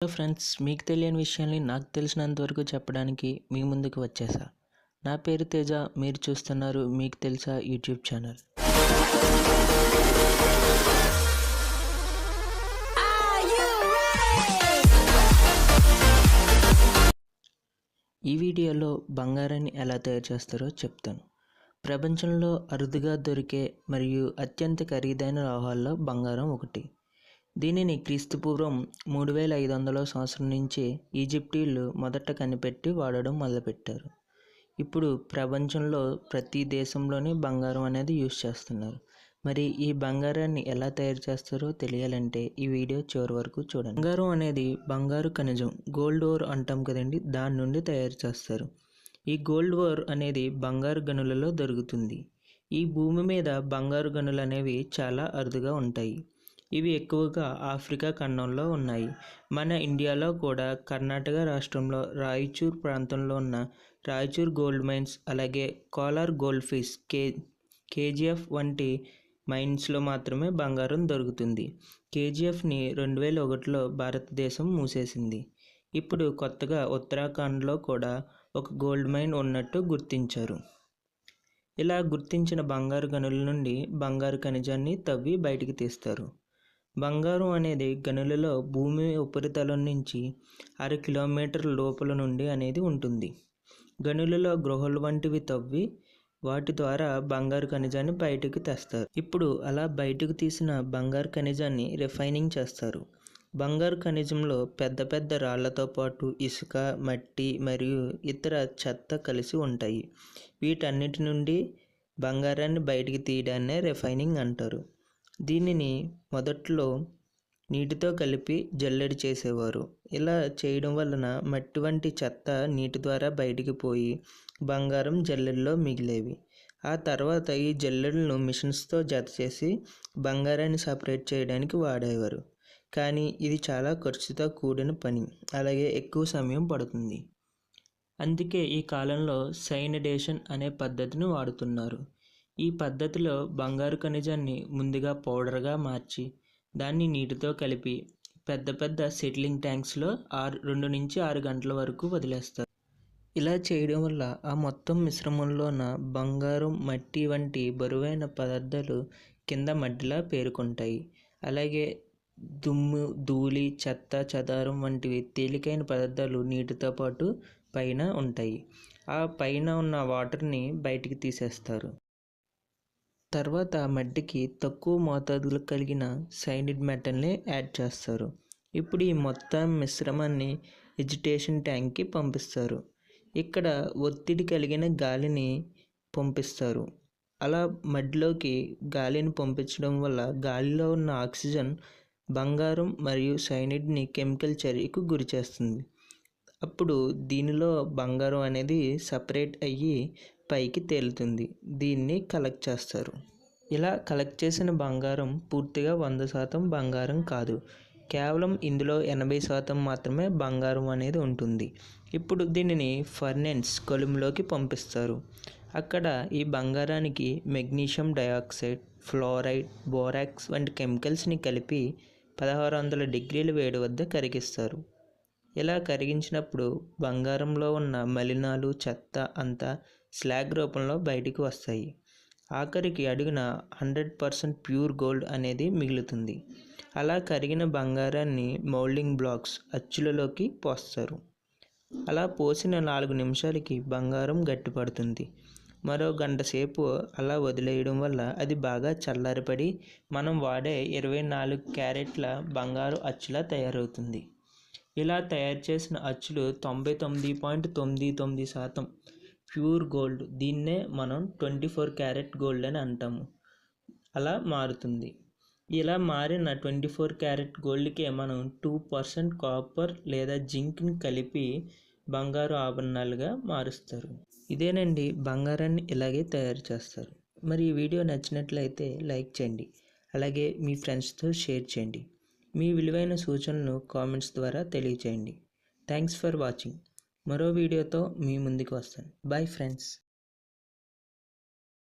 Hello friends, మీకు తెలియని విషయాల్ని నాకు తెలిసినంత వరకు చెప్పడానికి మీ ముందుకు వచ్చేసా. నా పేరు తేజ. మీరు చూస్తున్నారు మీకు తెలుసా యూట్యూబ్ ఛానల్. ఈ వీడియోలో బంగారాన్ని ఎలా తయారు చేస్తారో చెప్తాను. ప్రపంచంలో అరుదుగా దొరికే మరియు అత్యంత ఖరీదైన లోహాల్లో బంగారం ఒకటి. దీనిని క్రీస్తుపూర్వం 3500 సంవత్సరం నుంచి ఈజిప్టీయులు మొదట కనిపెట్టి వాడడం మొదలుపెట్టారు. ఇప్పుడు ప్రపంచంలో ప్రతి దేశంలోని బంగారం అనేది యూజ్ చేస్తున్నారు. మరి ఈ బంగారాన్ని ఎలా తయారు చేస్తారో తెలియాలంటే ఈ వీడియో చివరి వరకు చూడండి. బంగారం అనేది బంగారు ఖనిజం, గోల్డ్ ఓర్ అంటాం కదండి, దాని నుండి తయారు చేస్తారు. ఈ గోల్డ్ ఓర్ అనేది బంగారు గనులలో దొరుకుతుంది. ఈ భూమి మీద బంగారు గనులు అనేవి చాలా అరుదుగా ఉంటాయి. ఇవి ఎక్కువగా ఆఫ్రికా ఖండంలో ఉన్నాయి. మన ఇండియాలో కూడా కర్ణాటక రాష్ట్రంలో రాయచూర్ ప్రాంతంలో ఉన్న రాయచూర్ గోల్డ్ మైన్స్, అలాగే కోలార్ గోల్డ్ ఫీల్డ్స్, కేజీఎఫ్ వంటి మైన్స్లో మాత్రమే బంగారం దొరుకుతుంది. కేజీఎఫ్ని 2001లో భారతదేశం మూసేసింది. ఇప్పుడు కొత్తగా ఉత్తరాఖండ్లో కూడా ఒక గోల్డ్ మైన్ ఉన్నట్టు గుర్తించారు. ఇలా గుర్తించిన బంగారు గనుల నుండి బంగారు ఖనిజాన్ని తవ్వి బయటికి తీస్తారు. బంగారం అనేది గనులలో భూమి ఉపరితలం నుంచి 1/2 కిలోమీటర్ లోపల నుండి అనేది ఉంటుంది. గనులలో గృహాలు వంటివి తవ్వి వాటి ద్వారా బంగారు ఖనిజాన్ని బయటకు తెస్తారు. ఇప్పుడు అలా బయటకు తీసిన బంగారు ఖనిజాన్ని రిఫైనింగ్ చేస్తారు. బంగారు ఖనిజంలో పెద్ద పెద్ద రాళ్లతో పాటు ఇసుక, మట్టి మరియు ఇతర చెత్త కలిసి ఉంటాయి. వీటన్నిటి నుండి బంగారాన్ని బయటికి తీయడాన్నే రిఫైనింగ్ అంటారు. దీనిని మొదట్లో నీటితో కలిపి జల్లెడ చేసేవారు. ఇలా చేయడం వలన మట్టి వంటి చెత్త నీటి ద్వారా బయటికి పోయి బంగారం జల్లెడలో మిగిలేవి. ఆ తర్వాత ఈ జల్లెడలను మిషన్స్తో జత చేసి బంగారాన్ని సపరేట్ చేయడానికి వాడేవారు. కానీ ఇది చాలా ఖర్చుతో కూడిన పని, అలాగే ఎక్కువ సమయం పడుతుంది. అందుకే ఈ కాలంలో సైనిడేషన్ అనే పద్ధతిని వాడుతున్నారు. ఈ పద్ధతిలో బంగారు ఖనిజాన్ని ముందుగా పౌడర్గా మార్చి దాన్ని నీటితో కలిపి పెద్ద పెద్ద సెటిలింగ్ ట్యాంక్స్లో 2 నుంచి 6 గంటల వరకు వదిలేస్తారు. ఇలా చేయడం వల్ల ఆ మొత్తం మిశ్రమంలో ఉన్న బంగారం, మట్టి వంటి బరువైన పదార్థాలు కింద మట్టిలా పేరుకుంటాయి. అలాగే దుమ్ము, ధూళి, చెత్త, చెదారం వంటివి తేలికైన పదార్థాలు నీటితో పాటు పైన ఉంటాయి. ఆ పైన ఉన్న వాటర్ని బయటికి తీసేస్తారు. తర్వాత మట్టికి తక్కువ మోతాదులో కలిగిన సైనిడ్ మెటల్ని యాడ్ చేస్తారు. ఇప్పుడు ఈ మొత్తం మిశ్రమాన్ని ఎజిటేషన్ ట్యాంక్కి పంపిస్తారు. ఇక్కడ ఒత్తిడి కలిగిన గాలిని పంపిస్తారు. అలా మట్టిలోకి గాలిని పంపించడం వల్ల గాలిలో ఉన్న ఆక్సిజన్ బంగారం మరియు సైనిడ్ని కెమికల్ చర్యకు గురి చేస్తుంది. అప్పుడు దీనిలో బంగారం అనేది సపరేట్ అయ్యి పైకి తేలుతుంది. దీన్ని కలెక్ట్ చేస్తారు. ఇలా కలెక్ట్ చేసిన బంగారం పూర్తిగా 100% బంగారం కాదు. కేవలం ఇందులో 80% మాత్రమే బంగారం అనేది ఉంటుంది. ఇప్పుడు దీనిని ఫర్నెన్స్ కొలుములోకి పంపిస్తారు. అక్కడ ఈ బంగారానికి మెగ్నీషియం డయాక్సైడ్, ఫ్లోరైడ్, బోరాక్స్ వంటి కెమికల్స్ని కలిపి 1600 డిగ్రీల వేడి వద్ద కరిగిస్తారు. ఇలా కరిగించినప్పుడు బంగారంలో ఉన్న మలినాలు, చెత్త అంతా స్లాగ్ రూపంలో బయటికి వస్తాయి. ఆఖరికి అడుగున 100% ప్యూర్ గోల్డ్ అనేది మిగులుతుంది. అలా కరిగిన బంగారాన్ని మౌల్డింగ్ బ్లాక్స్ అచ్చులలోకి పోస్తారు. అలా పోసిన 4 నిమిషాలకి బంగారం గట్టిపడుతుంది. మరో గంట సేపు అలా వదిలేయడం వల్ల అది బాగా చల్లారిపడి మనం వాడే 24 క్యారెట్ల బంగారు అచ్చులా తయారవుతుంది. ఇలా తయారు చేసిన అచ్చులు 99.99% ప్యూర్ గోల్డ్. దీన్నే మనం 24 క్యారెట్ గోల్డ్ అని అంటాము. అలా మారుతుంది. ఇలా మారిన 24 క్యారెట్ గోల్డ్కే మనం 2% కాపర్ లేదా జింక్ని కలిపి బంగారు ఆభరణాలుగా మారుస్తారు. ఇదేనండి, బంగారాన్ని ఇలాగే తయారు చేస్తారు. మరి ఈ వీడియో నచ్చినట్లయితే లైక్ చేయండి, అలాగే మీ ఫ్రెండ్స్తో షేర్ చేయండి. మీ విలువైన సూచనలను కామెంట్స్ ద్వారా తెలియచేయండి. Thanks for watching. మరో వీడియోతో మీ ముందుకు వస్తాను. Bye friends.